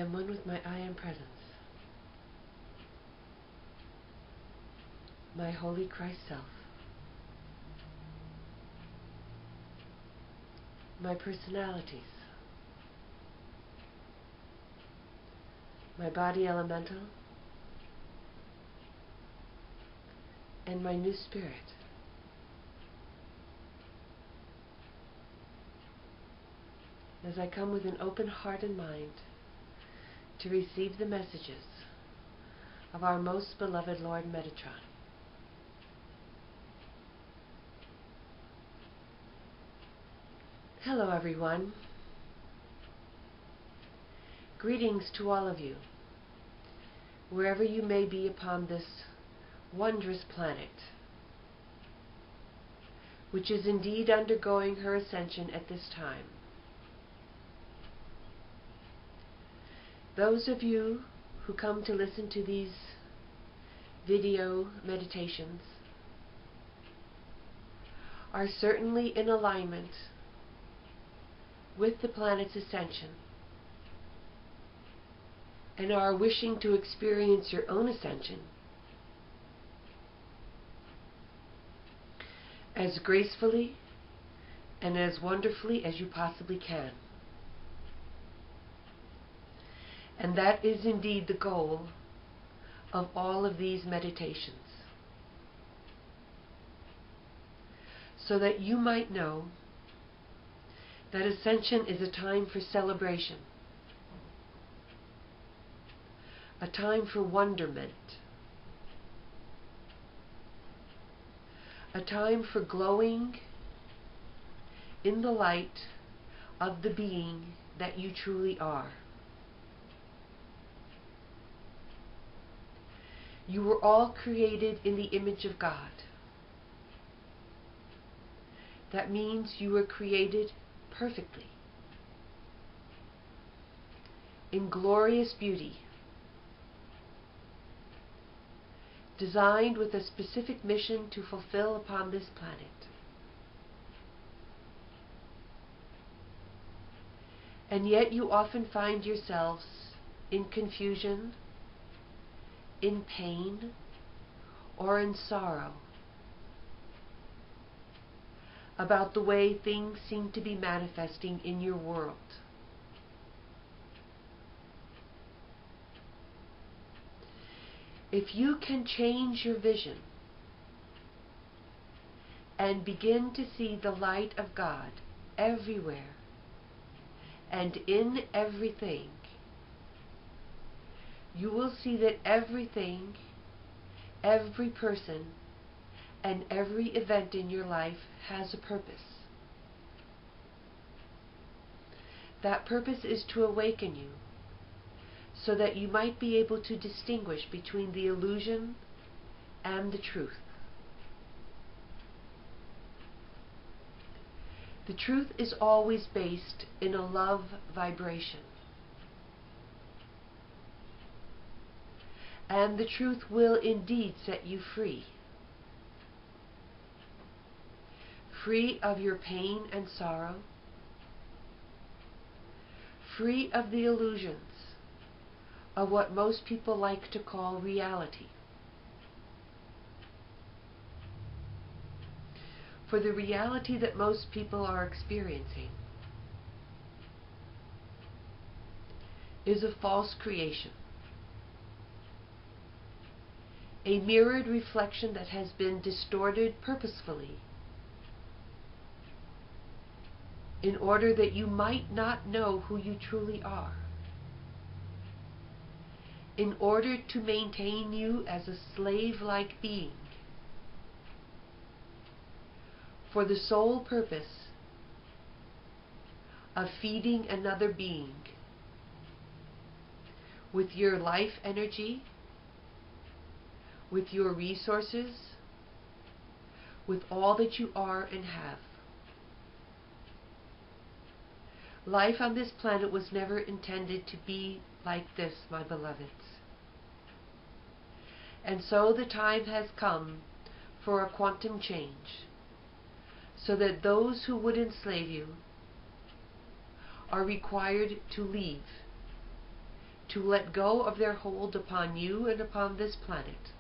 am one with my I Am Presence, my Holy Christ Self, my personalities, my body elemental, and my new spirit. As I come with an open heart and mind to receive the messages of our most beloved Lord Metatron. Hello everyone. Greetings to all of you, wherever you may be upon this wondrous planet, which is indeed undergoing her ascension at this time. Those of you who come to listen to these video meditations are certainly in alignment with the planet's ascension and are wishing to experience your own ascension as gracefully and as wonderfully as you possibly can. And that is indeed the goal of all of these meditations, so that you might know that Ascension is a time for celebration, a time for wonderment, a time for glowing in the light of the being that you truly are. You were all created in the image of God. That means you were created perfectly, in glorious beauty, designed with a specific mission to fulfill upon this planet. And yet you often find yourselves in confusion, in pain, or in sorrow about the way things seem to be manifesting in your world. If you can change your vision and begin to see the light of God everywhere and in everything, you will see that everything, every person, and every event in your life has a purpose. That purpose is to awaken you, so that you might be able to distinguish between the illusion and the truth. The truth is always based in a love vibration. And the truth will indeed set you free. Free of your pain and sorrow. Free of the illusions of what most people like to call reality. For the reality that most people are experiencing is a false creation. A mirrored reflection that has been distorted purposefully in order that you might not know who you truly are, in order to maintain you as a slave-like being for the sole purpose of feeding another being with your life energy, with your resources, with all that you are and have. Life on this planet was never intended to be like this, my beloveds. And so the time has come for a quantum change, so that those who would enslave you are required to leave to let go of their hold upon you and upon this planet.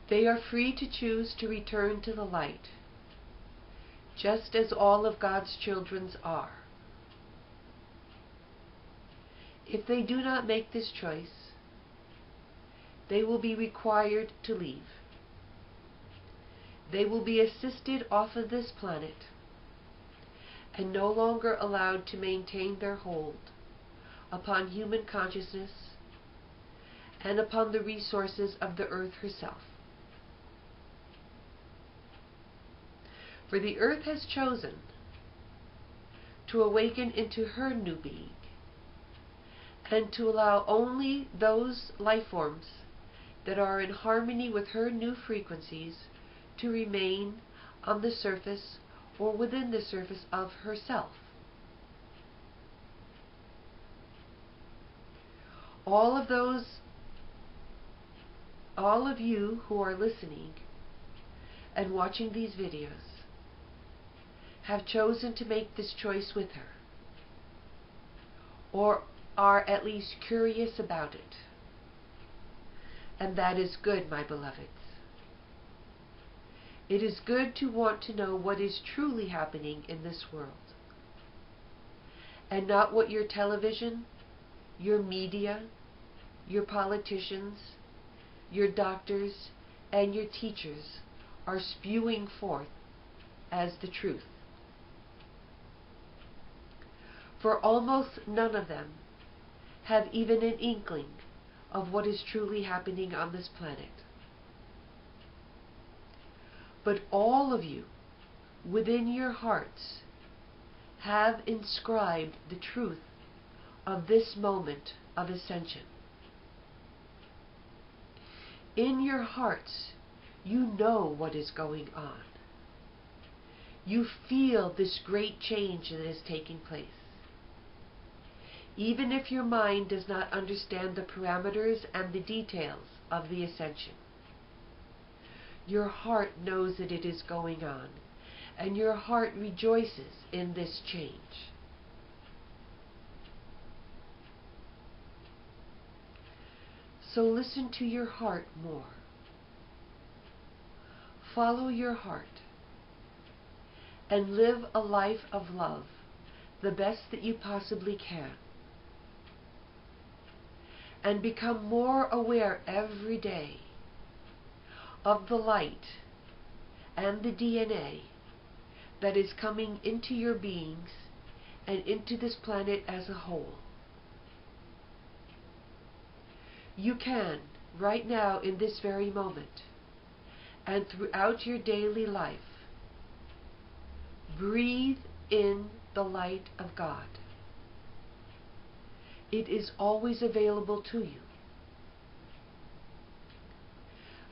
They are free to choose to return to the light, just as all of God's children are. If they do not make this choice, they will be required to leave. They will be assisted off of this planet and no longer allowed to maintain their hold upon human consciousness and upon the resources of the earth herself. For the earth has chosen to awaken into her new being and to allow only those life forms that are in harmony with her new frequencies to remain on the surface or within the surface of herself. All of you who are listening and watching these videos have chosen to make this choice with her, or are at least curious about it. And that is good, my beloveds. It is good to want to know what is truly happening in this world, and not what your television, your media, your politicians, your doctors, and your teachers are spewing forth as the truth. For almost none of them have even an inkling of what is truly happening on this planet. But all of you, within your hearts, have inscribed the truth of this moment of ascension. In your hearts, you know what is going on. You feel this great change that is taking place. Even if your mind does not understand the parameters and the details of the ascension, your heart knows that it is going on, and your heart rejoices in this change. So listen to your heart more. Follow your heart and live a life of love the best that you possibly can. And become more aware every day of the light and the DNA that is coming into your beings and into this planet as a whole. You can, right now in this very moment, and throughout your daily life, breathe in the light of God. It is always available to you.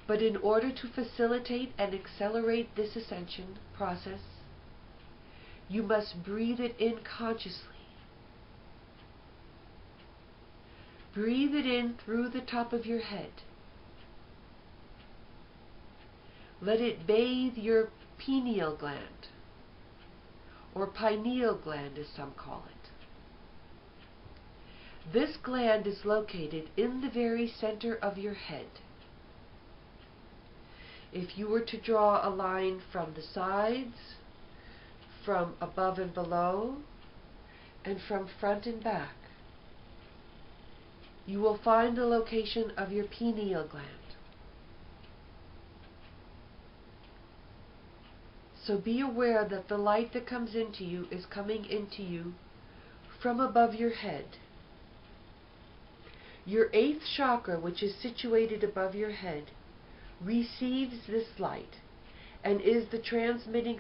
But in order to facilitate and accelerate this ascension process, you must breathe it in consciously. Breathe it in through the top of your head. Let it bathe your pineal gland, or pineal gland as some call it. This gland is located in the very center of your head. If you were to draw a line from the sides, from above and below, and from front and back, you will find the location of your pineal gland. So be aware that the light that comes into you is coming into you from above your head. Your 8th chakra, which is situated above your head, receives this light and is the transmitting